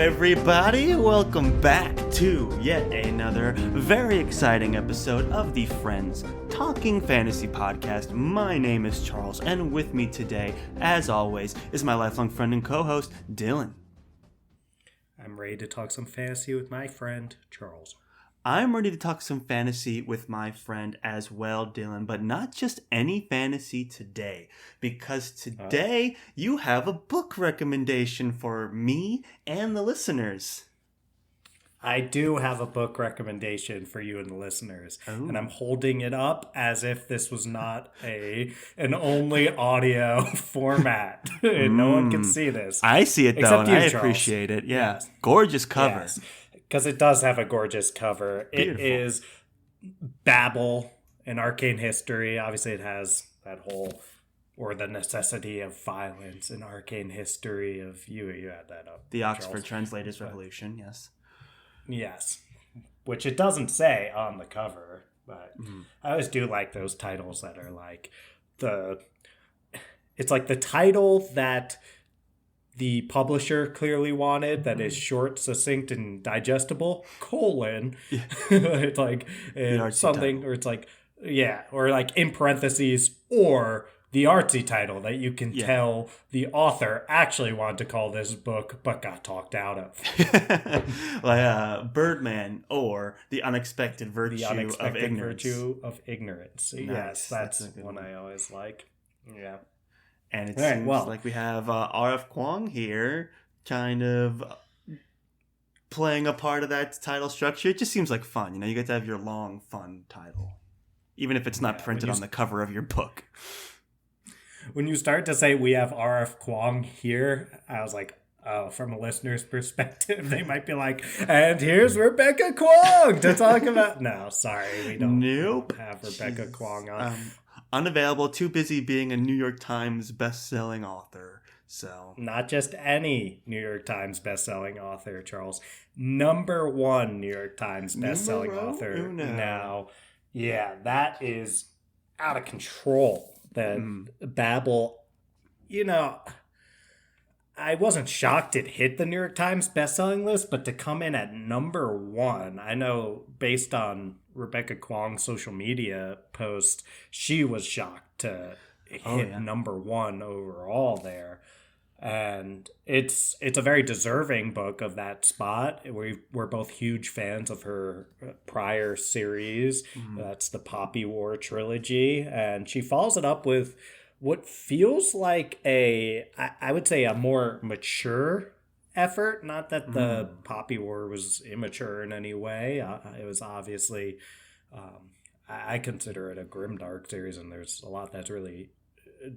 everybody. Welcome back to yet another very exciting episode of the Friends Talking Fantasy Podcast. My name is Charles, and with me today, as always, is my lifelong friend and co-host, Dylan. I'm ready to talk some fantasy with my friend, Charles. I'm ready to talk some fantasy with my friend as well, Dylan, but not just any fantasy today, because today you have a book recommendation for me and the listeners. I do have a book recommendation for you and the listeners, and I'm holding it up as if this was not an only audio format. No one can see this. I see it though, and you, I Charles. Appreciate it. Yeah, Yes. Gorgeous cover. Yes. Because it does have a gorgeous cover. Beautiful. It is Babel, an arcane history. Obviously, it has that whole, or the necessity of violence, an arcane history of, you had that up. The Oxford Charles. Translators Revolution, yes. Yes. Which it doesn't say on the cover, but I always do like those titles that are like it's like the title that the publisher clearly wanted, that is short, succinct, and digestible, : it's like something, title. or it's like, or like in parentheses, or the artsy title that you can tell the author actually wanted to call this book, but got talked out of. Like Birdman, or The Unexpected Virtue of Ignorance. Virtue of Ignorance. Nice. Yes, that's a good one I always like. Yeah. And it seems like we have R.F. Kuang here, kind of playing a part of that title structure. It just seems like fun. You get to have your long, fun title, even if it's not printed on the cover of your book. When you start to say we have R.F. Kuang here, I was like, oh, from a listener's perspective, they might be like, and here's Rebecca Kuang to talk about. No, sorry, we don't have Rebecca Kuang on. Unavailable, too busy being a New York Times bestselling author. So not just any New York Times bestselling author, Charles. #1 New York Times bestselling author now. Yeah, that is out of control. That Babel, I wasn't shocked it hit the New York Times bestselling list, but to come in at #1, I know based on Rebecca Kuang's social media post, she was shocked to hit #1 overall there. And it's a very deserving book of that spot. We're both huge fans of her prior series. That's the Poppy War trilogy. And she follows it up with what feels like I would say a more mature effort. Not that the Poppy War was immature in any way. It was obviously, I consider it a grimdark series, and there's a lot that's really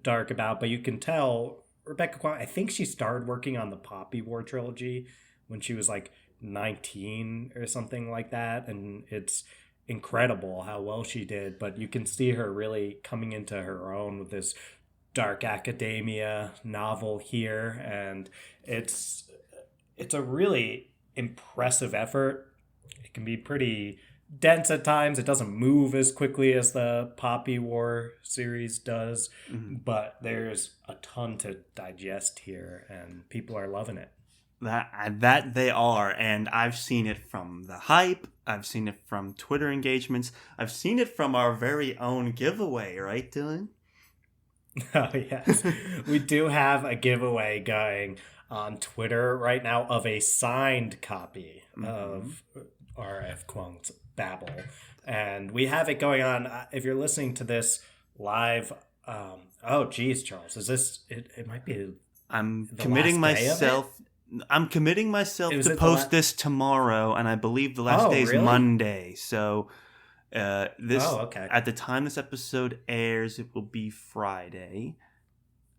dark about, but you can tell Rebecca Kuang, I think she started working on the Poppy War trilogy when she was like 19 or something like that, and it's incredible how well she did, but you can see her really coming into her own with this dark academia novel here, and it's a really impressive effort. It can be pretty dense at times. It doesn't move as quickly as the Poppy War series does, but there's a ton to digest here, and people are loving it. That they are, and I've seen it from the hype. I've seen it from Twitter engagements. I've seen it from our very own giveaway, right, Dylan? Oh, yes. We do have a giveaway going on Twitter right now of a signed copy of R.F. Kuang's Babel. And we have it going on. If you're listening to this live, Charles, is this, it might be I'm committing myself to post this tomorrow, and I believe the last day is Monday. So at the time this episode airs, it will be Friday.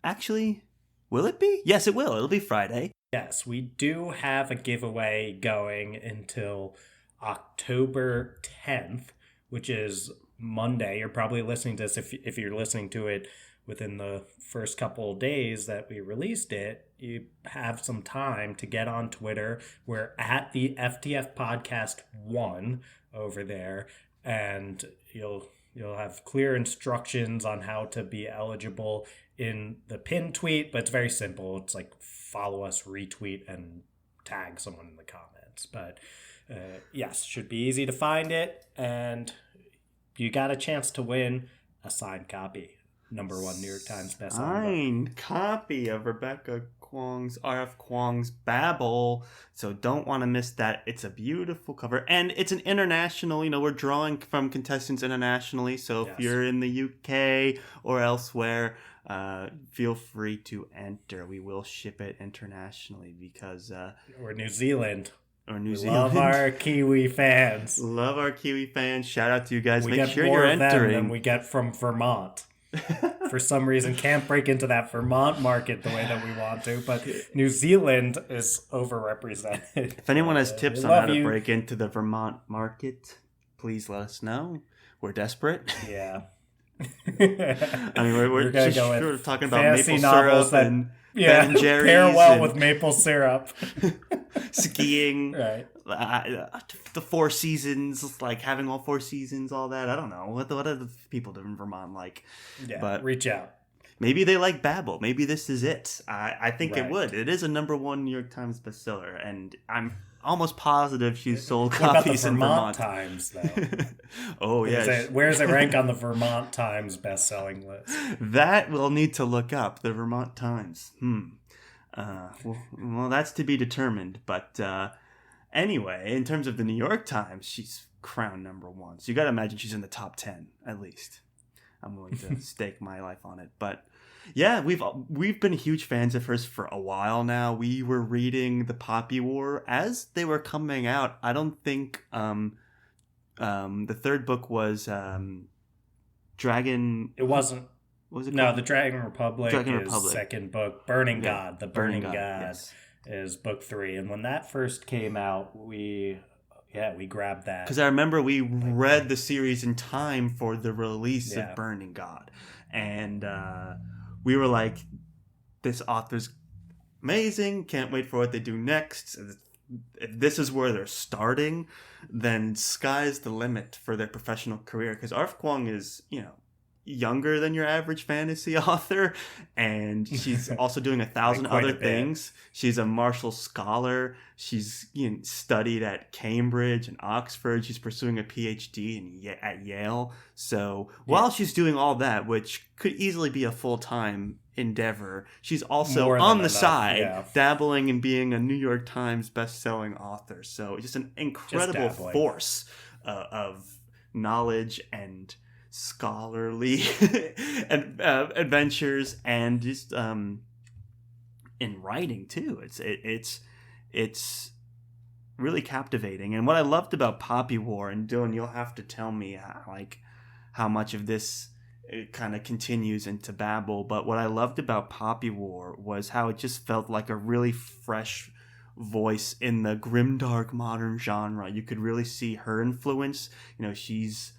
Actually, will it be? Yes, it will. It'll be Friday. Yes, we do have a giveaway going until October 10th, which is Monday. You're probably listening to this, if you're listening to it within the first couple of days that we released it, you have some time to get on Twitter. We're at the FTF Podcast 1 over there, and you'll have clear instructions on how to be eligible in the pinned tweet, but it's very simple. It's like follow us, retweet, and tag someone in the comments. But yes, should be easy to find it, and you got a chance to win a signed copy. #1 New York Times bestselling signed copy of Rebecca Kuang's R.F. Kuang's Babel. So don't want to miss that. It's a beautiful cover, and it's an international. We're drawing from contestants internationally. So if you're in the UK or elsewhere, feel free to enter. We will ship it internationally because or New Zealand. New Zealand. Love our Kiwi fans. Love our Kiwi fans. Shout out to you guys. We Make get sure more you're of entering. them than we get from Vermont. For some reason, can't break into that Vermont market the way that we want to. But New Zealand is overrepresented. If anyone has tips on how to break into the Vermont market, please let us know. We're desperate. Yeah. I mean, we're just sort of talking about maple novels syrup and Ben and Jerry's. Pair well with maple syrup. Skiing. Right. The Four Seasons, like having all 4 seasons, all that. I don't know. What are the people in Vermont like? Yeah, but reach out. Maybe they like Babel. Maybe this is it. I think it would. It is a #1 New York Times bestseller, and I'm almost positive she's sold copies in Vermont. Times, though? Oh, yeah. Where does it rank on the Vermont Times best-selling list? That we'll need to look up. The Vermont Times. Well, that's to be determined. But anyway, in terms of the New York Times, she's crowned #1. So you got to imagine she's in the top 10, at least. I'm willing to stake my life on it. But yeah, we've been huge fans of hers for a while now. We were reading The Poppy War as they were coming out. I don't think the third book was Dragon. It wasn't. What was it called? called? The Dragon Republic is second book. Burning God. The Burning God yes. is book 3. And when that first came out, we grabbed that. Because I remember we read the series in time for the release of Burning God. And we were like, this author's amazing. Can't wait for what they do next. If this is where they're starting, then sky's the limit for their professional career. Because R.F. Kuang is, younger than your average fantasy author, and she's also doing 1,000 other things. She's a Marshall Scholar. She's studied at Cambridge and Oxford. She's pursuing a PhD at Yale. So while she's doing all that, which could easily be a full-time endeavor, she's also on the side dabbling in being a New York Times best-selling author. So just an incredible force of knowledge and scholarly adventures, and just in writing too. It's really captivating. And what I loved about Poppy War, and Dylan, you'll have to tell me how much of this kind of continues into Babel, but what I loved about Poppy War was how it just felt like a really fresh voice in the grimdark modern genre. You could really see her influence. She's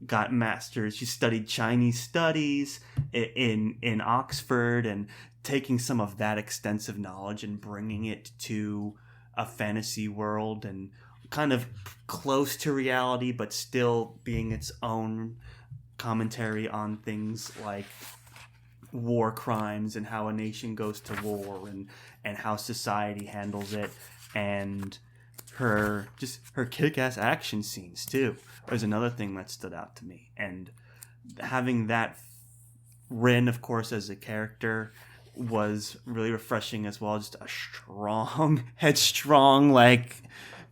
got masters. She studied Chinese studies in Oxford, and taking some of that extensive knowledge and bringing it to a fantasy world and kind of close to reality, but still being its own commentary on things like war crimes and how a nation goes to war and how society handles it, and her kick-ass action scenes too was another thing that stood out to me. And having that Rin, of course, as a character was really refreshing as well. Just a strong, headstrong,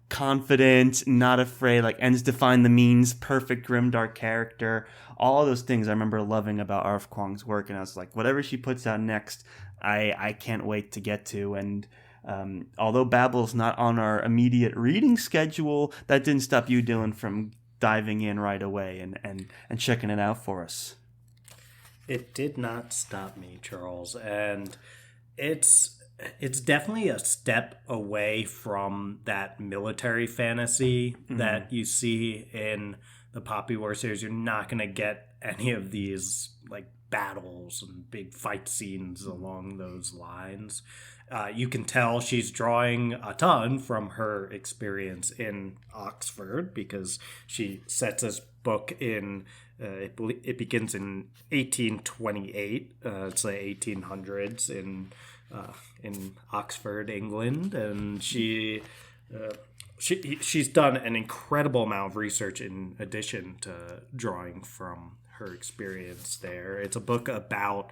confident, not afraid, ends define the means, perfect grimdark character. All of those things I remember loving about R.F. Kuang's work, and I was like, whatever she puts out next, I can't wait to get to. And although Babel's not on our immediate reading schedule, that didn't stop you, Dylan, from diving in right away and checking it out for us. It did not stop me, Charles, and it's definitely a step away from that military fantasy that you see in the Poppy War series. You're not going to get any of these battles and big fight scenes along those lines. You can tell she's drawing a ton from her experience in Oxford, because she sets this book in it begins in 1828. It's the 1800s in in Oxford, England, and she's done an incredible amount of research in addition to drawing from her experience there. It's a book about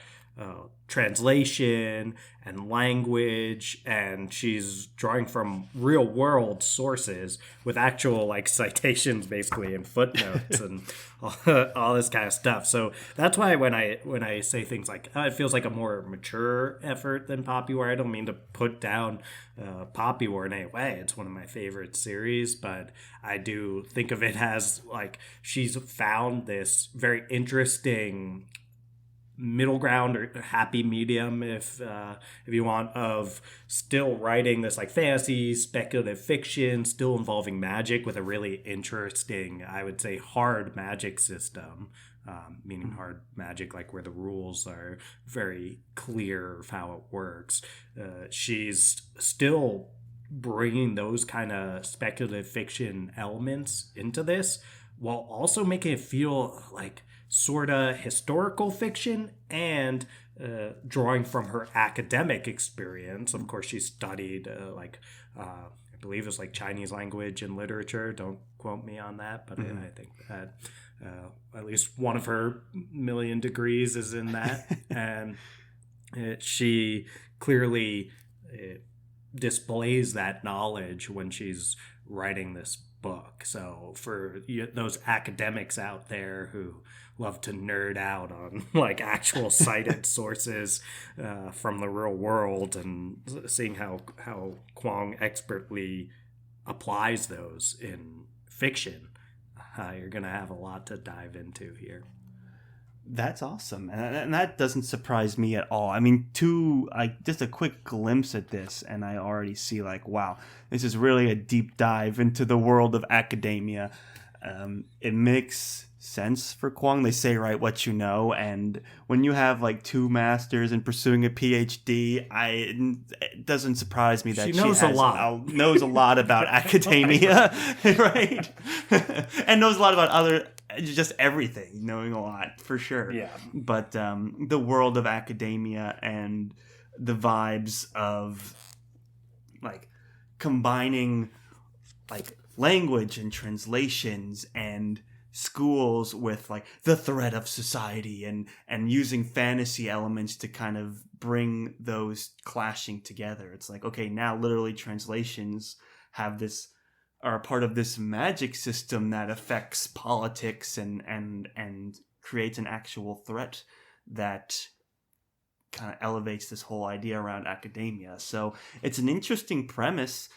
translation and language, and she's drawing from real world sources with actual like citations basically and footnotes and all this kind of stuff. So that's why when I say things like it feels like a more mature effort than Poppy War, I don't mean to put down Poppy War in any way. It's one of my favorite series, but I do think of it as like she's found this very interesting middle ground or happy medium, if you want, of still writing this like fantasy speculative fiction still involving magic with a really interesting, I would say, hard magic system, meaning hard magic like where the rules are very clear of how it works. She's still bringing those kind of speculative fiction elements into this while also making it feel like sort of historical fiction and drawing from her academic experience. Of course, she studied I believe it was like Chinese language and literature. Don't quote me on that, but I think that at least one of her million degrees is in that. And she clearly displays that knowledge when she's writing this book. So for those academics out there who love to nerd out on like actual cited sources from the real world and seeing how Kuang expertly applies those in fiction, you're gonna have a lot to dive into here. That's awesome, and that doesn't surprise me at all. I mean, just a quick glimpse at this, and I already see like, wow, this is really a deep dive into the world of academia. It makes sense for Kuang. They say write what you know, and when you have like 2 masters and pursuing a PhD, it doesn't surprise me that she knows a lot about academia, right? And knows a lot about just everything, knowing a lot for sure. Yeah. But the world of academia and the vibes of like combining like language and translations and schools with like the thread of society and using fantasy elements to kind of bring those clashing together. It's like, okay, now literally translations are a part of this magic system that affects politics and creates an actual threat that kind of elevates this whole idea around academia. So it's an interesting premise.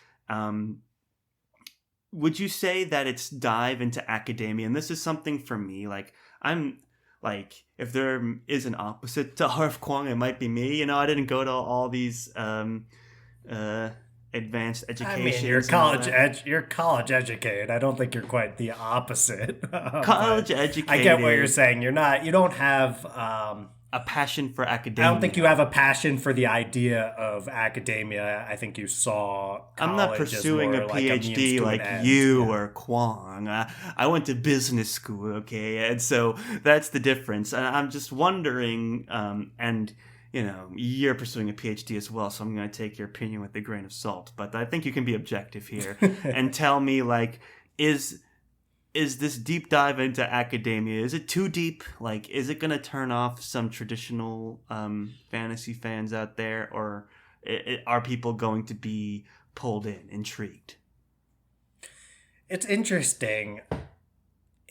Would you say that it's dive into academia? And this is something for me, like I'm like, if there is an opposite to Harv Kuang, it might be me. I didn't go to all these advanced education. I mean, you're college educated. I don't think you're quite the opposite. College educated. I get what you're saying. You don't have a passion for academia. I don't think you have a passion for the idea of academia. I think you saw I'm not pursuing a PhD like you or Kuang. I went to business school, okay? And so that's the difference. And I'm just wondering, and you're pursuing a PhD as well, so I'm going to take your opinion with a grain of salt. But I think you can be objective here and tell me, like, is this deep dive into academia, is it too deep? Like, is it going to turn off some traditional fantasy fans out there, or are people going to be pulled in, intrigued? It's interesting.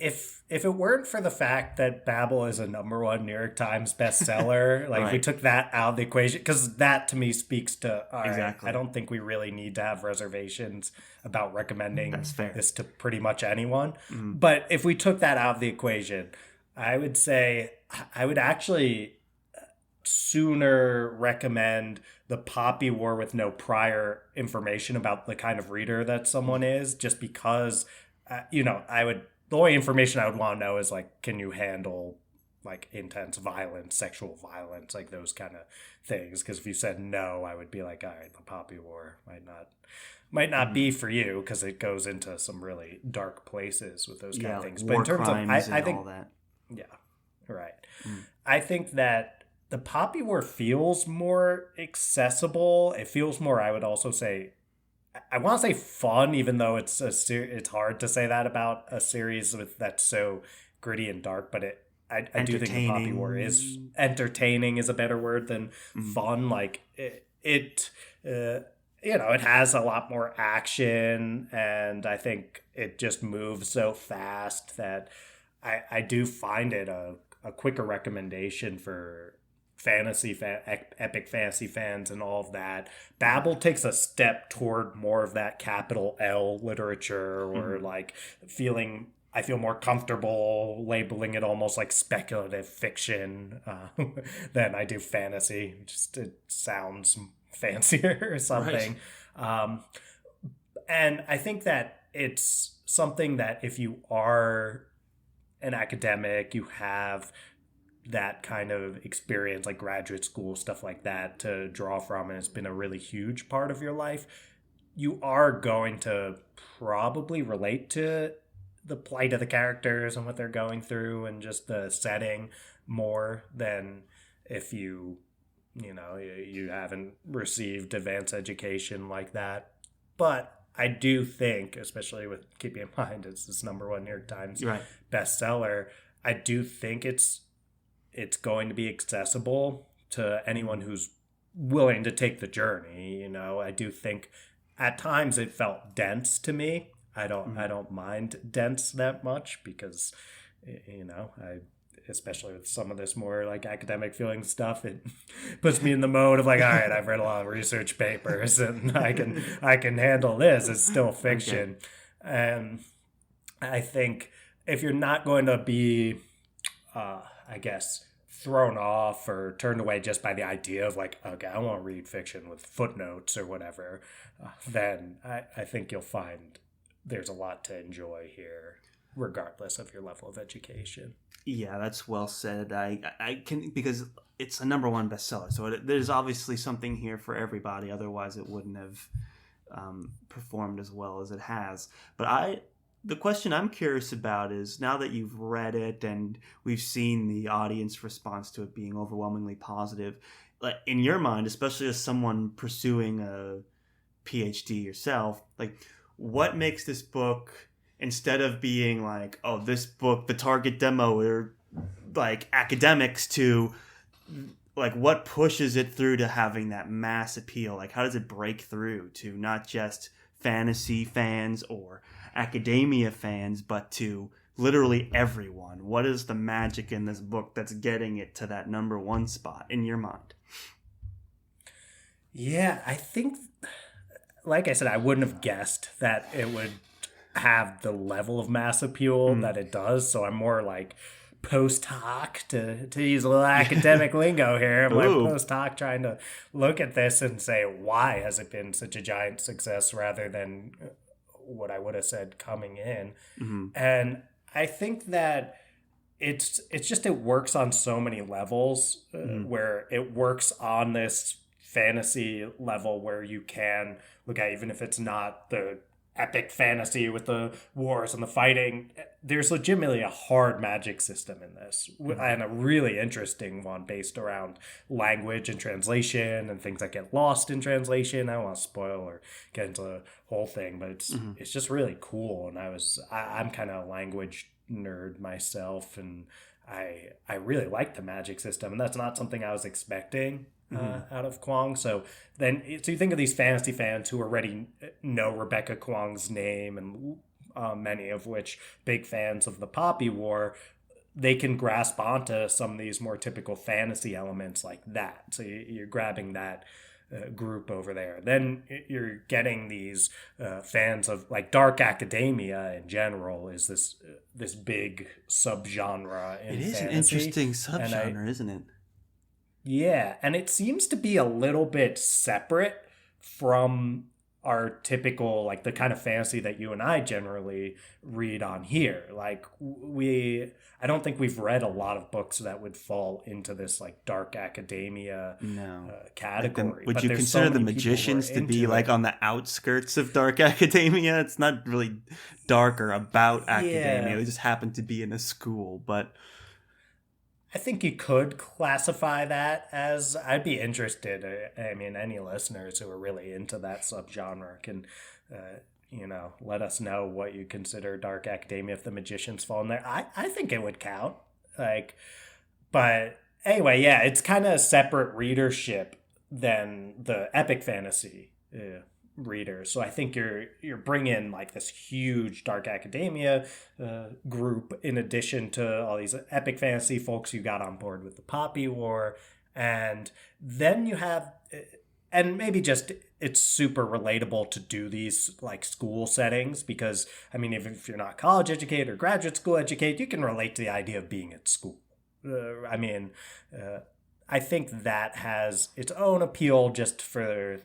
If it weren't for the fact that Babel is a #1 New York Times bestseller, like right. If we took that out of the equation, because that to me speaks to, exactly. I don't think we really need to have reservations about recommending this to pretty much anyone. Mm-hmm. But if we took that out of the equation, I would say I would actually sooner recommend the Poppy War with no prior information about the kind of reader that someone is, just because, the only information I would want to know is, like, can you handle, like, intense violence, sexual violence, like, those kind of things. Because if you said no, I would be like, all right, the Poppy War might not be for you, because it goes into some really dark places with those kind of things. But in terms of, I think all that. Yeah, right. I think that the Poppy War feels more accessible. It feels more, I would also say, I want to say fun, even though it's hard to say that about a series that's so gritty and dark. But I do think the Poppy War is entertaining is a better word than fun. Like it it has a lot more action, and I think it just moves so fast that I do find it a quicker recommendation for epic fantasy fans and all of that. Babel takes a step toward more of that capital L literature, or like I feel more comfortable labeling it almost like speculative fiction than I do fantasy. Just it sounds fancier or something. Right. And I think that it's something that if you are an academic, you have that kind of experience, like graduate school, stuff like that, to draw from, and it's been a really huge part of your life, you are going to probably relate to the plight of the characters and what they're going through and just the setting more than if you haven't received advanced education like that. But I do think, especially with keeping in mind it's this #1 New York Times bestseller, I do think it's going to be accessible to anyone who's willing to take the journey. I do think at times it felt dense to me. I don't mind dense that much because, I, especially with some of this more like academic feeling stuff, it puts me in the mode of like, all right, I've read a lot of research papers and I can handle this. It's still fiction. Okay. And I think if you're not going to be, I guess, thrown off or turned away just by the idea of like, okay, I want to read fiction with footnotes or whatever, then I think you'll find there's a lot to enjoy here, regardless of your level of education. Yeah, that's well said. I can, because it's a #1 bestseller, so there's obviously something here for everybody. Otherwise, it wouldn't have performed as well as it has. But the question I'm curious about is, now that you've read it and we've seen the audience response to it being overwhelmingly positive, like in your mind, especially as someone pursuing a PhD yourself, like what makes this book, instead of being like, oh, this book, the target demo are like academics, to like what pushes it through to having that mass appeal? Like how does it break through to not just fantasy fans or academia fans, but to literally everyone? What is the magic in this book that's getting it to that #1 spot in your mind? Yeah, I think, like I said, I wouldn't have guessed that it would have the level of mass appeal that it does. So I'm more like post hoc, to use a little academic lingo here. I'm like post hoc trying to look at this and say, why has it been such a giant success, rather than what I would have said coming in. And I think that it's just, it works on so many levels, where it works on this fantasy level where you can look at, even if it's not the epic fantasy with the wars and the fighting, there's legitimately a hard magic system in this, and a really interesting one based around language and translation and things that get lost in translation. I don't want to spoil or get into the whole thing, but it's just really cool. And I'm kind of a language nerd myself, and I really like the magic system, and that's not something I was expecting out of Kuang. So you think of these fantasy fans who already know Rebecca Kuang's name, and many of which big fans of the Poppy War, they can grasp onto some of these more typical fantasy elements like that. So you're grabbing that group over there. Then you're getting these fans of like dark academia in general is this big subgenre in fantasy. It is an interesting subgenre, isn't it? Yeah, and it seems to be a little bit separate from our typical, like the kind of fantasy that you and I generally read on here. Like I don't think we've read a lot of books that would fall into this like dark academia category. Would you consider The Magicians to be like on the outskirts of dark academia? It's not really dark or about academia. They just happen to be in a school, but I think you could classify that as, I'd be interested. I mean, any listeners who are really into that subgenre can, let us know what you consider dark academia if the magicians fall in there. I think it would count. Like, but anyway, yeah, it's kind of a separate readership than the epic fantasy readers. So I think you're bringing like this huge dark academia group in addition to all these epic fantasy folks you got on board with the Poppy War, and then you have, and maybe just it's super relatable to do these like school settings because I mean if you're not college educated or graduate school educated, you can relate to the idea of being at school. I think that has its own appeal just for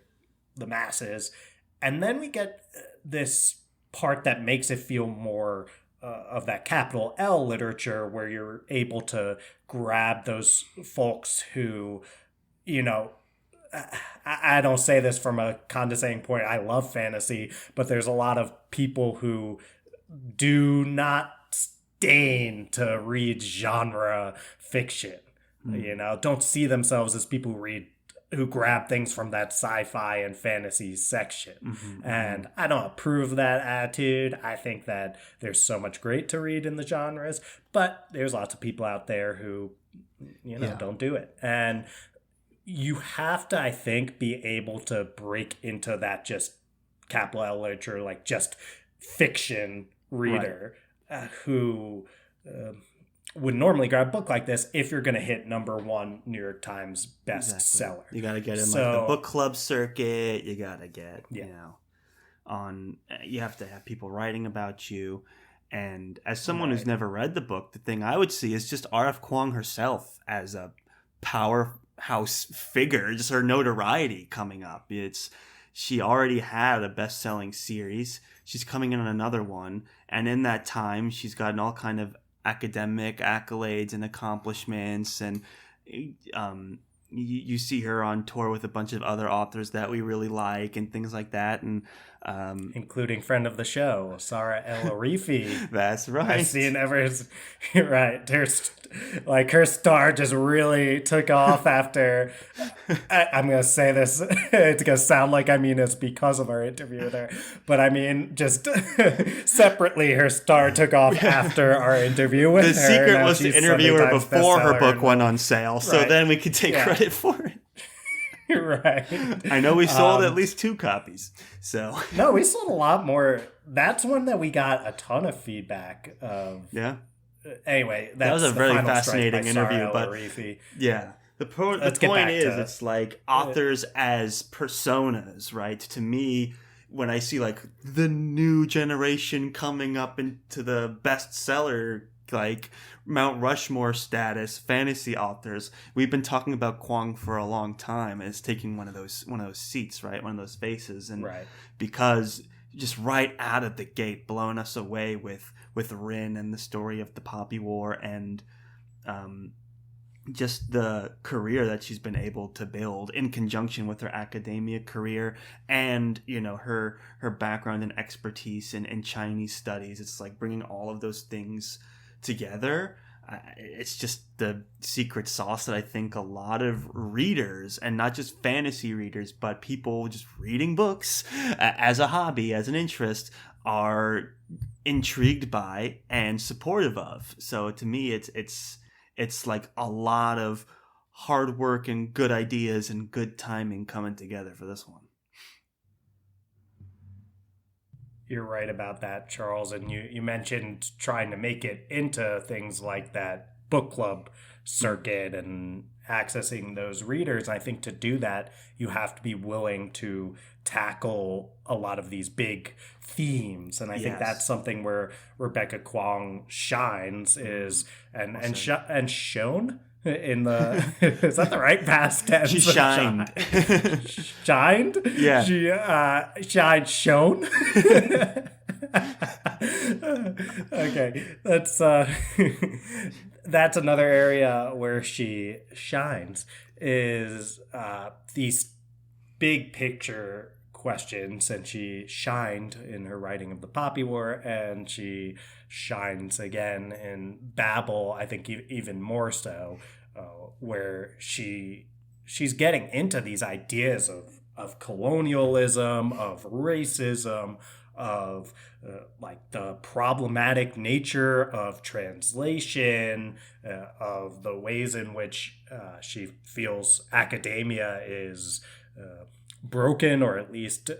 the masses. And then we get this part that makes it feel more of that capital L literature where you're able to grab those folks who, I don't say this from a condescending point. I love fantasy, but there's a lot of people who do not disdain to read genre fiction. Don't see themselves as people who grab things from that sci-fi and fantasy section. And I don't approve of that attitude. I think that there's so much great to read in the genres, but there's lots of people out there who, don't do it. And you have to, I think, be able to break into that just capital L literature, like just fiction reader who would normally grab a book like this if you're going to hit #1 New York Times bestseller. You got to get in like the book club circuit. You got to get, you have to have people writing about you. And as someone who's never read the book, the thing I would see is just R.F. Kuang herself as a powerhouse figure, just her notoriety coming up. She already had a best-selling series. She's coming in on another one. And in that time, she's gotten all kind of academic accolades and accomplishments, and you see her on tour with a bunch of other authors that we really like and things like that, and including friend of the show Sarah El Arifi. That's right. I've seen right. There's like her star just really took off after. I'm gonna say this. It's gonna sound like I mean it's because of our interview with her, but I mean just separately, her star took off after our interview with her. The secret was to interview her before her book went on sale, so then we could take credit for it. Right. I know we sold at least 2 copies. So no, we sold a lot more. That's one that we got a ton of feedback of. Yeah. Anyway, that was a very fascinating interview. But yeah, the point is, it's like authors as personas, right? To me, when I see like the new generation coming up into the bestseller, like Mount Rushmore status fantasy authors, we've been talking about Kuang for a long time as taking one of those seats, right? One of those spaces, and because just right out of the gate, blowing us away with Rin and the story of the Poppy War, and just the career that she's been able to build in conjunction with her academia career, and her background and expertise in Chinese studies. It's like bringing all of those things together. It's just the secret sauce that I think a lot of readers, and not just fantasy readers, but people just reading books as a hobby, as an interest, are intrigued by and supportive of. So to me, it's like a lot of hard work and good ideas and good timing coming together for this one. You're right about that, Charles. And you mentioned trying to make it into things like that book club circuit and accessing those readers. I think to do that, you have to be willing to tackle a lot of these big themes. And I think that's something where Rebecca Kuang shines is and shone in the is that the right past tense? She shined. Shined? Yeah. She shone. Okay. That's another area where she shines is these big picture questions, and she shined in her writing of the Poppy War, and she shines again in Babel, I think even more so, where she's getting into these ideas of colonialism, of racism, of like the problematic nature of translation, of the ways in which she feels academia is broken, or at least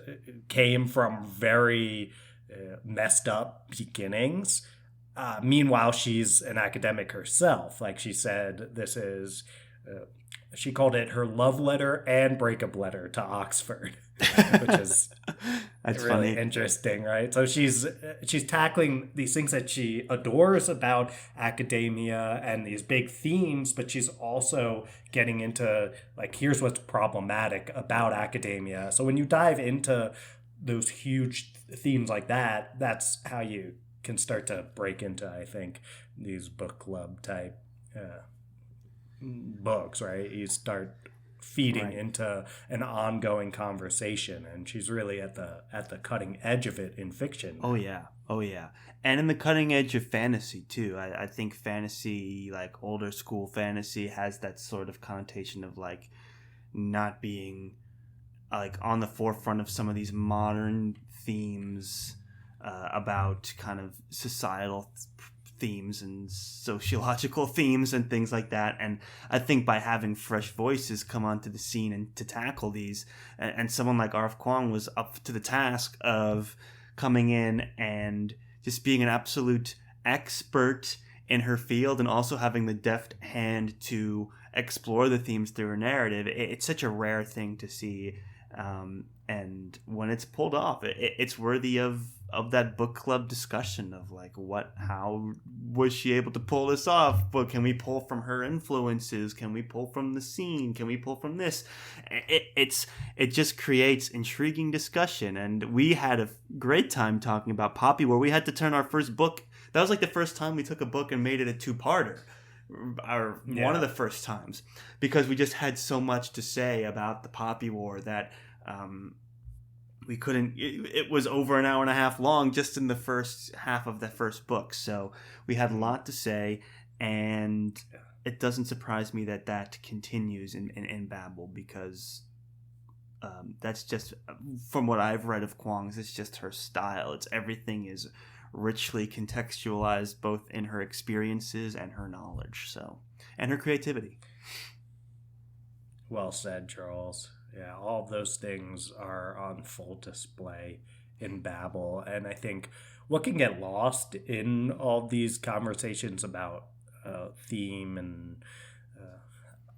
came from very messed up beginnings. Meanwhile, she's an academic herself. Like she said, this is, she called it her love letter and breakup letter to Oxford, which is that's really funny. Interesting, right? So she's tackling these things that she adores about academia and these big themes, but she's also getting into like, here's what's problematic about academia. So when you dive into those huge themes like that, that's how you can start to break into, I think, these book club type books, right? You start feeding into an ongoing conversation, and she's really at the cutting edge of it in fiction. Oh yeah, and in the cutting edge of fantasy too. I think fantasy, like older school fantasy, has that sort of connotation of like not being like on the forefront of some of these modern themes about kind of societal themes and sociological themes and things like that. And I think by having fresh voices come onto the scene and to tackle these, and someone like R.F. Kuang was up to the task of coming in and just being an absolute expert in her field, and also having the deft hand to explore the themes through her narrative. It's such a rare thing to see, and when it's pulled off, it's worthy of that book club discussion of like, how was she able to pull this off? But can we pull from her influences? Can we pull from the scene? Can we pull from this? It just creates intriguing discussion. And we had a great time talking about Poppy, where we had to turn our first book. That was like the first time we took a book and made it a two-parter. One of the first times, because we just had so much to say about the Poppy War that we couldn't. It was over an hour and a half long just in the first half of the first book, so we had a lot to say, and it doesn't surprise me that continues in Babel, because that's just, from what I've read of Kuang's, it's just her style. Everything is richly contextualized, both in her experiences and her knowledge, and her creativity. Well said, Charles. Yeah, all of those things are on full display in Babel. And I think what can get lost in all these conversations about theme and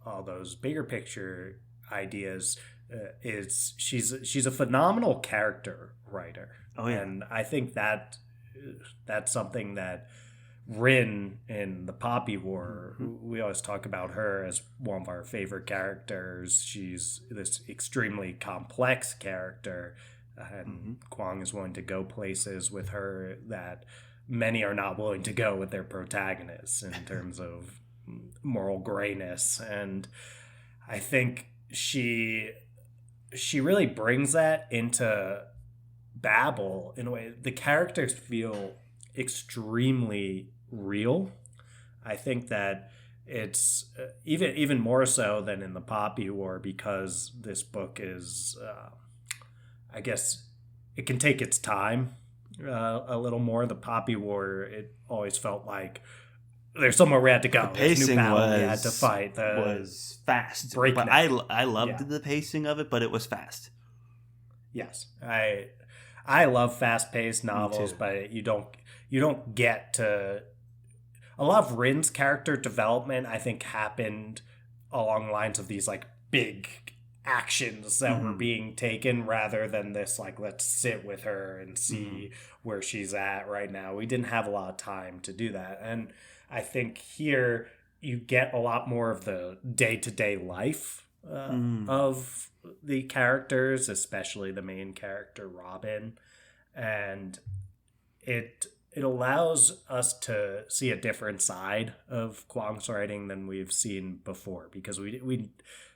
all those bigger picture ideas is she's a phenomenal character writer. Oh yeah. And I think that's something that Rin in the Poppy War, we always talk about her as one of our favorite characters. She's this extremely complex character, and Kuang is willing to go places with her that many are not willing to go with their protagonists in terms of moral grayness. And I think she really brings that into Babel in a way. The characters feel extremely real. I think that it's even more so than in the Poppy War, because this book is, I guess, it can take its time a little more. The Poppy War, it always felt like there's somewhere we had to go. The pacing we had to fight. Was fast. Breakneck. But I loved the pacing of it, but it was fast. Yes, I love fast-paced novels, but you don't get to. A lot of Rin's character development, I think, happened along the lines of these like big actions that were being taken, rather than this like, let's sit with her and see where she's at right now. We didn't have a lot of time to do that, and I think here you get a lot more of the day-to-day life of the characters, especially the main character Robin, and it allows us to see a different side of Kuang's writing than we've seen before, because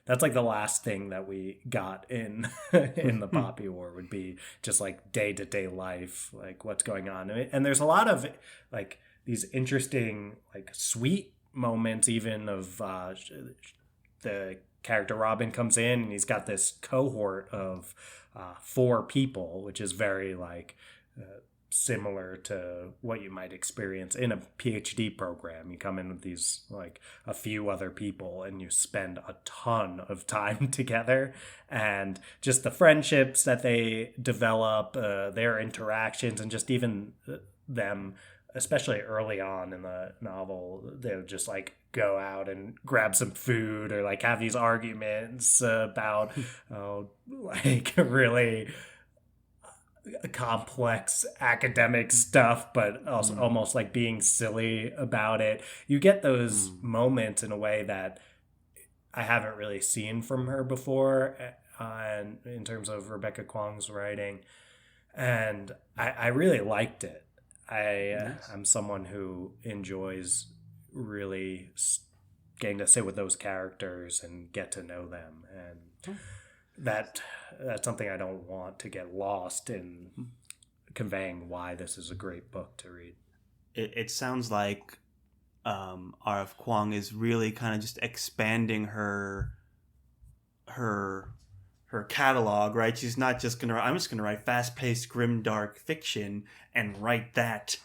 that's like the last thing that we got in in the Poppy War would be just like day-to-day life, like what's going on. And there's a lot of like these interesting like sweet moments even of the character Robin comes in and he's got this cohort of 4 people, which is very like similar to what you might experience in a PhD program. You come in with these like a few other people and you spend a ton of time together, and just the friendships that they develop, their interactions, and just even them, especially early on in the novel, they'll just like go out and grab some food or like have these arguments about like really complex academic stuff, but also almost like being silly about it. You get those moments in a way that I haven't really seen from her before, in terms of Rebecca Kuang's writing, and I really liked it. I'm someone who enjoys really getting to sit with those characters and get to know them, and that's something I don't want to get lost in conveying why this is a great book to read. It sounds like R.F. Kuang is really kind of just expanding her catalog, right? She's not just I'm just gonna write fast-paced, grim-dark fiction and write that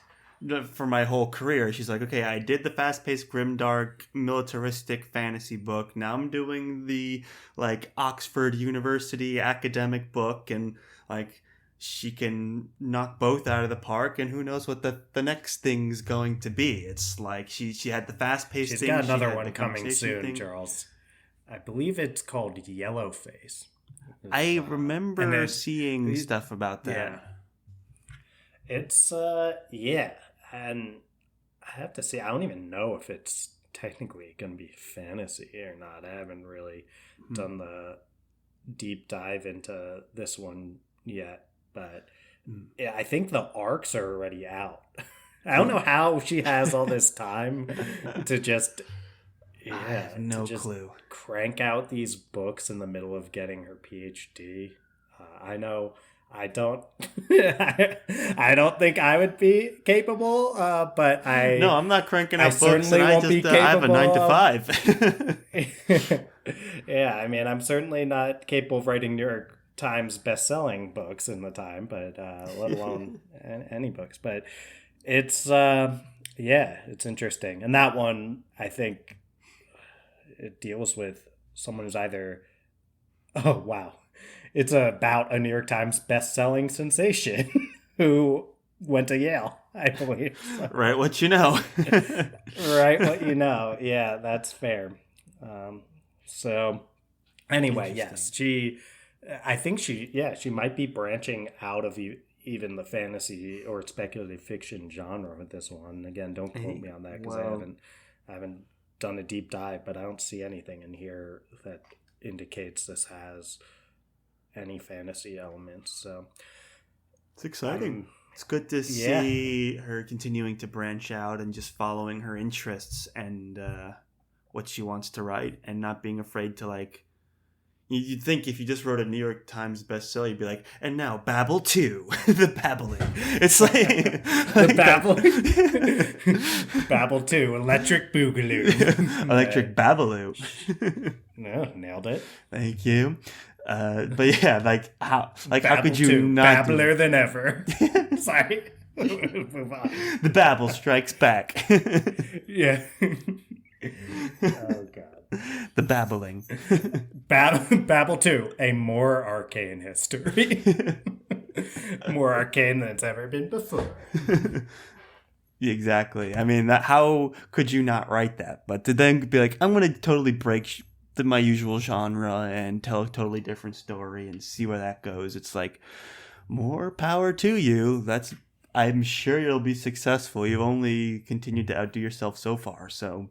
for my whole career. She's like, okay, I did the fast-paced, grimdark, militaristic fantasy book. Now I'm doing the like Oxford University academic book, and like she can knock both out of the park. And who knows what the next thing's going to be? It's like she had the fast-paced. She's got another one coming soon, Charles. I believe it's called Yellowface. I remember seeing stuff about that. Yeah. It's and I have to say, I don't even know if it's technically going to be fantasy or not. I haven't really done the deep dive into this one yet, but yeah, I think the arcs are already out. I don't know how she has all this time to just I have no clue. Crank out these books in the middle of getting her PhD. I know I don't I don't think I would be capable, but I'm not cranking out books, and I have a 9 to 5. Yeah, I mean, I'm certainly not capable of writing New York Times bestselling books in the time, but let alone any books. But it's it's interesting. And that one, I think, it deals with someone who's either it's about a New York Times best-selling sensation who went to Yale, I believe. So. Right, what you know. Right, what you know. Yeah, that's fair. So, anyway, yes, I think she might be branching out of even the fantasy or speculative fiction genre with this one. Again, don't quote me on that because I haven't done a deep dive, but I don't see anything in here that indicates this has any fantasy elements. So it's exciting. It's good to see her continuing to branch out and just following her interests and what she wants to write, and not being afraid to like. You'd think if you just wrote a New York Times bestseller, you'd be like, and now Babel 2, the babbling. It's like the babbling. Babel 2, electric boogaloo. Electric babaloo. No, nailed it. Thank you. But yeah, how could you 2, not babbler than ever? Sorry. Move on. The Babel strikes back. Yeah. Oh god. The babbling. Babel 2, a more arcane history. More arcane than it's ever been before. Exactly. I mean, how could you not write that? But to then be like, I'm going to totally break my usual genre and tell a totally different story and see where that goes. It's like, more power to you. I'm sure you'll be successful. You've only continued to outdo yourself so far. So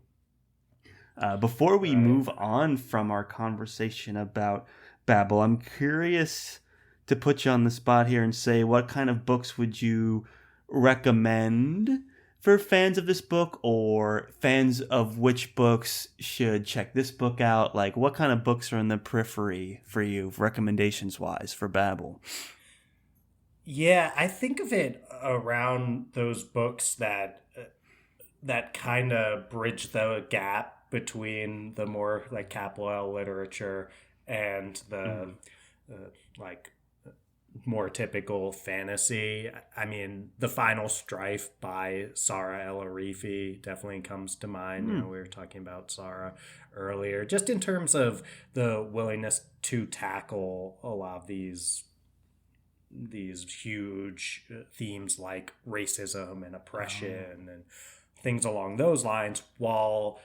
before we move on from our conversation about Babel, I'm curious to put you on the spot here and say, what kind of books would you recommend for fans of this book, or fans of which books should check this book out? Like, what kind of books are in the periphery for you, recommendations wise, for Babel? Yeah, I think of it around those books that kind of bridge the gap between the more like capital L literature and the like more typical fantasy. I mean, The Final Strife by Sarah El Arifi definitely comes to mind. You know, we were talking about Sarah earlier, just in terms of the willingness to tackle a lot of these huge themes like racism and oppression and things along those lines, while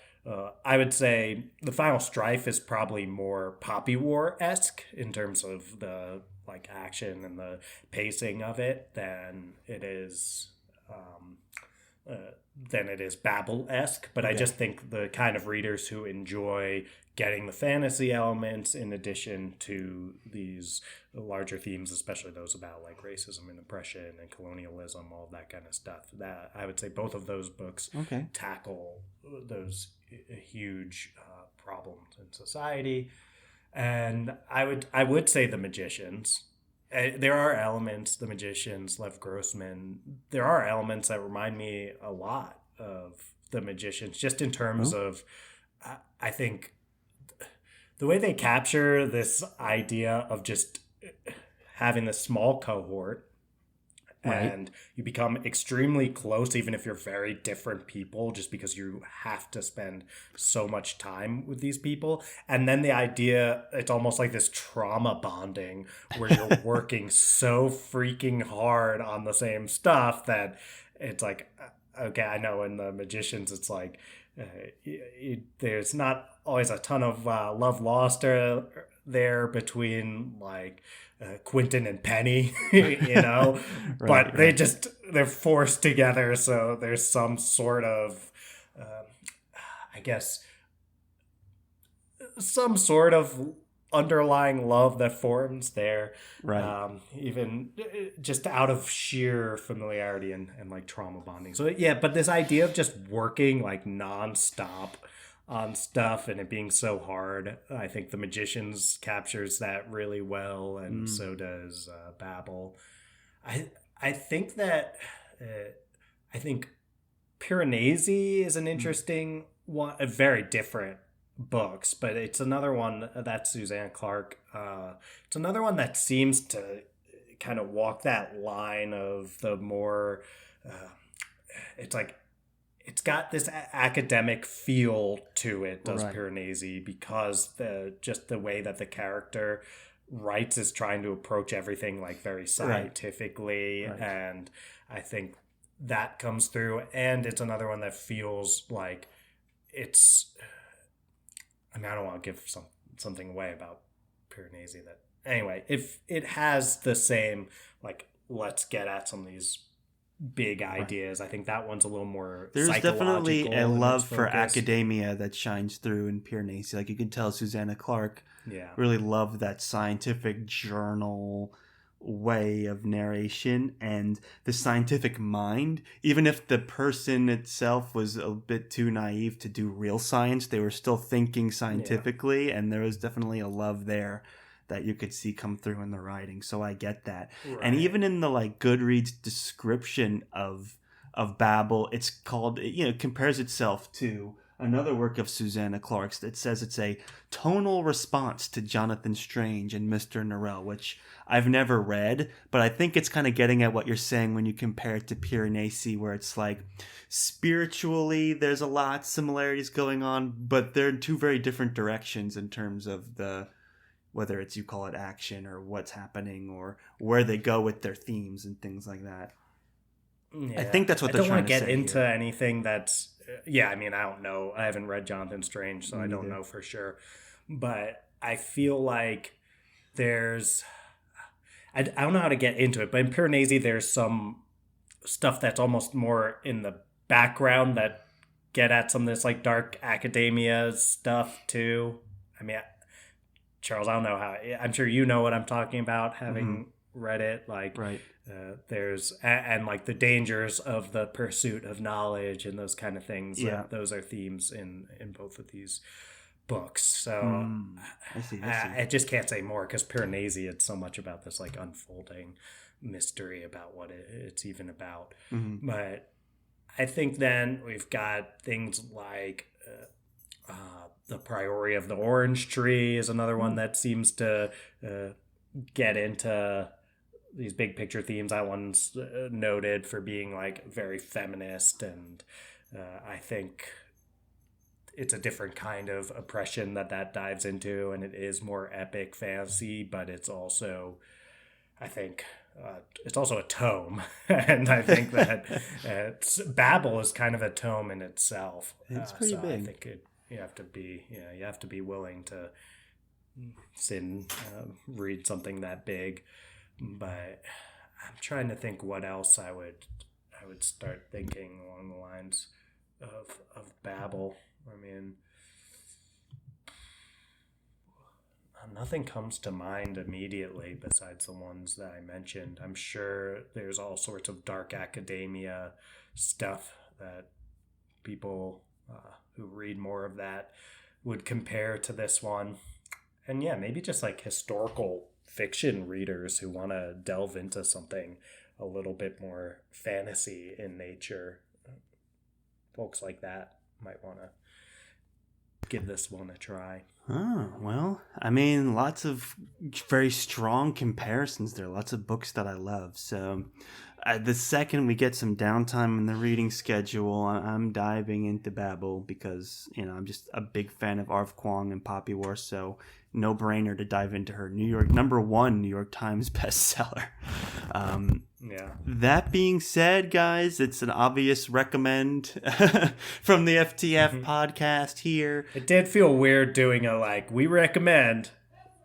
I would say The Final Strife is probably more Poppy War-esque in terms of the like action and the pacing of it than it is Babel-esque. But I just think the kind of readers who enjoy getting the fantasy elements in addition to these larger themes, especially those about like racism and oppression and colonialism, all of that kind of stuff, that I would say both of those books tackle those huge problems in society. And I would say The Magicians. There are elements, The Magicians, Lev Grossman, there are elements that remind me a lot of The Magicians, just in terms of, I think, the way they capture this idea of just having this small cohort, and you become extremely close even if you're very different people, just because you have to spend so much time with these people. And then the idea, it's almost like this trauma bonding where you're working so freaking hard on the same stuff that it's like, okay, I know in The Magicians it's like there's not always a ton of love lost there between like Quentin and Penny, you know, but they're forced together. So there's some sort of, I guess, some sort of underlying love that forms there. Even just out of sheer familiarity and like trauma bonding. So yeah, but this idea of just working like nonstop on stuff and it being so hard, I think The Magicians captures that really well, and so does Babel. I think that I think Piranesi is an interesting one, a very different books, but it's another one that's Susanna Clarke. It's another one that seems to kind of walk that line of the more it's like it's got this academic feel to it, does Piranesi, because the way that the character writes is trying to approach everything like very scientifically, and I think that comes through. And it's another one that feels like it's, I mean, I don't want to give something away about Piranesi. That anyway, if it has the same like, let's get at some of these big ideas. I think that one's a little more there's definitely a love for academia that shines through in Piranesi. Like, you can tell Susanna Clarke really loved that scientific journal way of narration and the scientific mind. Even if the person itself was a bit too naive to do real science, they were still thinking scientifically, and there was definitely a love there that you could see come through in the writing. So I get that. And even in the like Goodreads description of Babel, it's called, you know, compares itself to another work of Susanna Clarke's that says it's a tonal response to Jonathan Strange and Mr. Norrell, which I've never read, but I think it's kind of getting at what you're saying when you compare it to Piranesi, where it's like spiritually there's a lot of similarities going on, but they're in two very different directions in terms of the, whether it's, you call it action or what's happening or where they go with their themes and things like that. I think that's what they're trying to say. I don't want to get into anything that's, I mean, I don't know. I haven't read Jonathan Strange, so I don't know for sure. But I feel like there's, I don't know how to get into it, but in Piranesi, there's some stuff that's almost more in the background that get at some of this like dark academia stuff too. I mean, Charles, I don't know how, I'm sure you know what I'm talking about, having read it. Like, there's and like the dangers of the pursuit of knowledge and those kind of things. Yeah, those are themes in both of these books. So I see. I just can't say more because Piranesi, it's so much about this like unfolding mystery about what it's even about. But I think then we've got things like The Priority of the Orange Tree is another one that seems to get into these big picture themes. That one's noted for being like very feminist, and I think it's a different kind of oppression that dives into, and it is more epic fantasy, but it's also, I think, it's also a tome. And I think that Babel is kind of a tome in itself. It's pretty big. I think you have to be willing to sit and read something that big. But I'm trying to think what else I would start thinking along the lines of Babel. I mean, nothing comes to mind immediately besides the ones that I mentioned. I'm sure there's all sorts of dark academia stuff that people who read more of that would compare to this one. And yeah, maybe just like historical fiction readers who want to delve into something a little bit more fantasy in nature. Folks like that might want to give this one a try. Oh, well, I mean, lots of very strong comparisons there. Lots of books that I love. So the second we get some downtime in the reading schedule, I'm diving into Babel because, I'm just a big fan of Arv Kuang and Poppy War. So no brainer to dive into her number 1 New York Times bestseller. Yeah. That being said, guys, it's an obvious recommend from the FTF podcast here. It did feel weird doing we recommend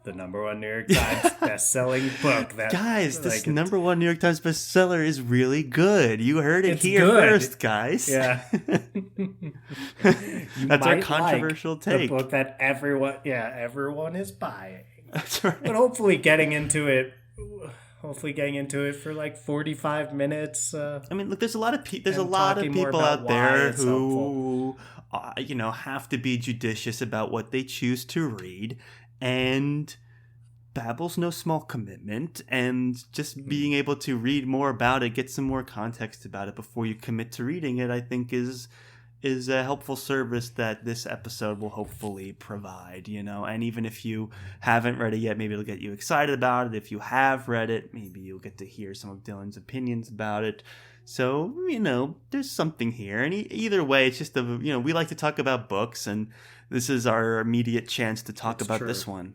the number 1 New York Times best-selling book. Guys, this number 1 New York Times bestseller is really good. You heard it here first, guys. Yeah. That's our controversial take. The book that everyone is buying. That's right. But hopefully getting into it for like 45 minutes. I mean, look, there's a lot of people out there who have to be judicious about what they choose to read, and Babel's no small commitment, and just being able to read more about it, get some more context about it before you commit to reading it, I think is a helpful service that this episode will hopefully provide, and even if you haven't read it yet, maybe it'll get you excited about it. If you have read it, maybe you'll get to hear some of Dylan's opinions about it. So, there's something here. And either way, it's just we like to talk about books, and this is our immediate chance to talk about this one.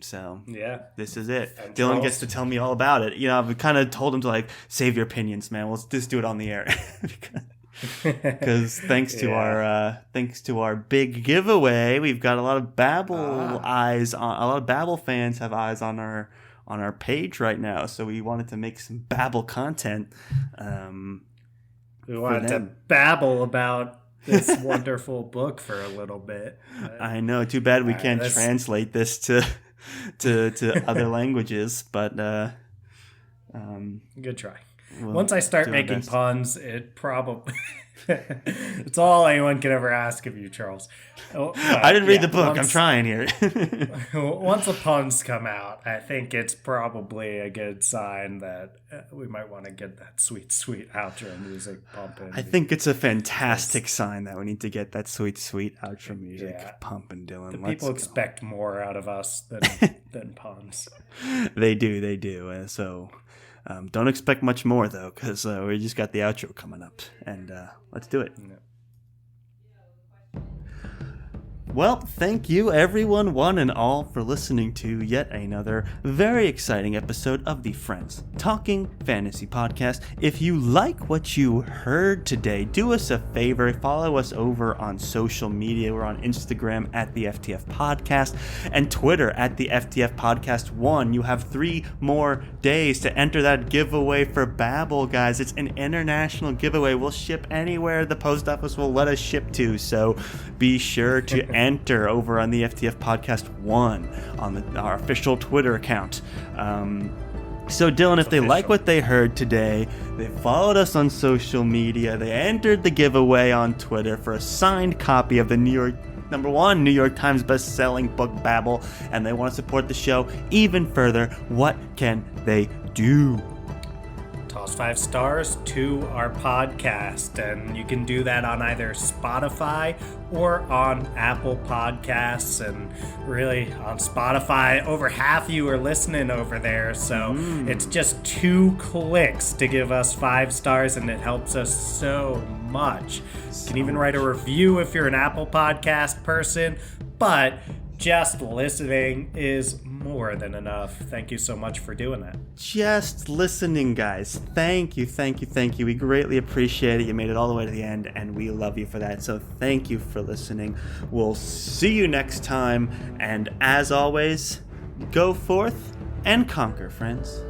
So, yeah, this is it. And Dylan gets to tell me all about it. I've kind of told him to save your opinions, man. Let's just do it on the air. Because thanks to our big giveaway, we've got a lot of Babel eyes on. A lot of Babel fans have eyes on our page right now. So we wanted to make some Babel content. We wanted to babble about this wonderful book for a little bit. I know. Too bad we can't translate this to other languages, but good try. Once I start making puns, it probably it's all anyone could ever ask of you, Charles. I didn't read the book. I'm trying here. Once the puns come out, I think it's probably a good sign that we might want to get that sweet, sweet outro music pumping. I think it's a fantastic sign that we need to get that sweet, sweet outro music pumping, Dylan. The people expect more out of us than puns. They do. So... don't expect much more, though, because we just got the outro coming up. And let's do it. Yeah. Well, thank you, everyone, one and all, for listening to yet another very exciting episode of the Friends Talking Fantasy Podcast. If you like what you heard today, do us a favor. Follow us over on social media. We're on Instagram at the FTF Podcast and Twitter at the FTF Podcast 1. You have 3 more days to enter that giveaway for Babel, guys. It's an international giveaway. We'll ship anywhere the post office will let us ship to. So be sure to enter over on the FTF Podcast 1 on our official Twitter account. So Dylan, if they like what they heard today, they followed us on social media, they entered the giveaway on Twitter for a signed copy of the number one New York Times bestselling book Babel, and they want to support the show even further, what can they do? Toss 5 stars to our podcast, and you can do that on either Spotify or on Apple Podcasts. And really, on Spotify, over half you are listening over there, so it's just 2 clicks to give us 5 stars, and it helps us so much. You can even write a review if you're an Apple Podcast person, but just listening is more than enough. Thank you so much for doing that. Just listening, guys. Thank you. We greatly appreciate it. You made it all the way to the end, and we love you for that. So thank you for listening. We'll see you next time. And as always, go forth and conquer, friends.